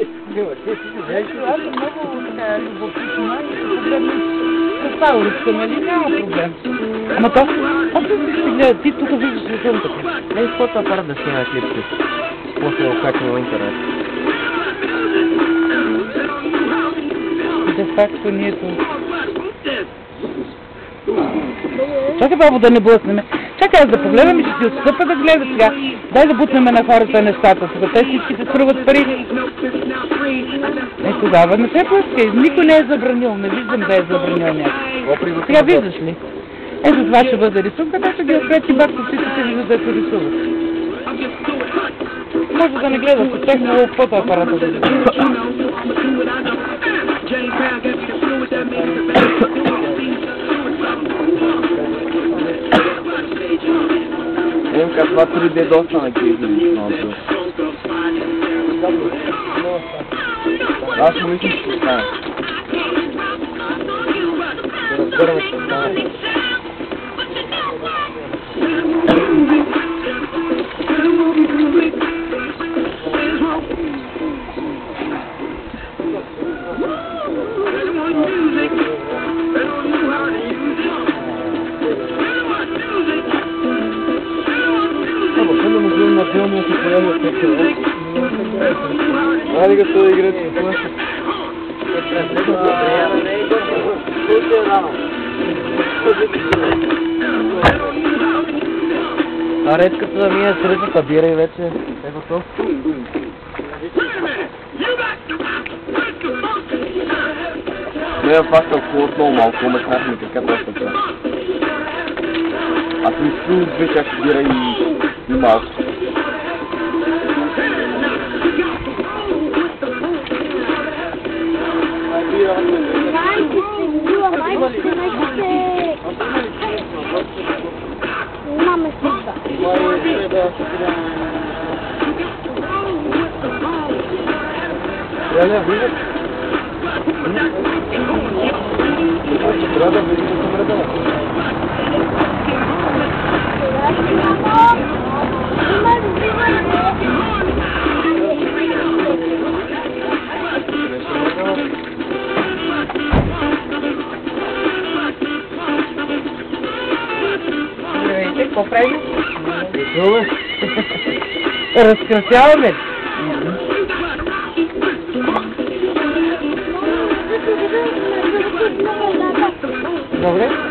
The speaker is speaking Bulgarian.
Аз съм много така любопитна и ще погледна с тази уличка, нали? Няма проблем. Ама то, аз ще гледа, ти тук виждаш ли съм така? Не, с който апарат да снимае клипче. После го качвам на интернет. Де факто ние тук. Чакай, бабо, да не блъснеме. Чакай, аз да погледам и ще ти отстъпя да гледа сега. Дай да бутнем на хората нещата. Тук те всичките струват пари. Тогава не се плъскай. Никой не е забранил. Не виждам да е забранил някой. Сега виждаш ли? Ето това ще бъде рисунка, да ще ги опрети баксовците се виждат да се рисуват. Може да не гледаш, чак много фотоапарата да видиш. Немка, това 3D доста на кейзали. Аз му мислим, че ще стане. Да разберем, че ще стане. На филма се появя такива. Айде като да играте с това. А редката да ми е средната бира и вече е готов. Не е фактал много малко, мъчнахме така точно това. Аз ми спил две чаши бира и малко. Мама слиза. Трябва да видиш? Трябва да видиш камерата. Здравейте, какво правим? Рисуваме. Разкрасяваме. Добре.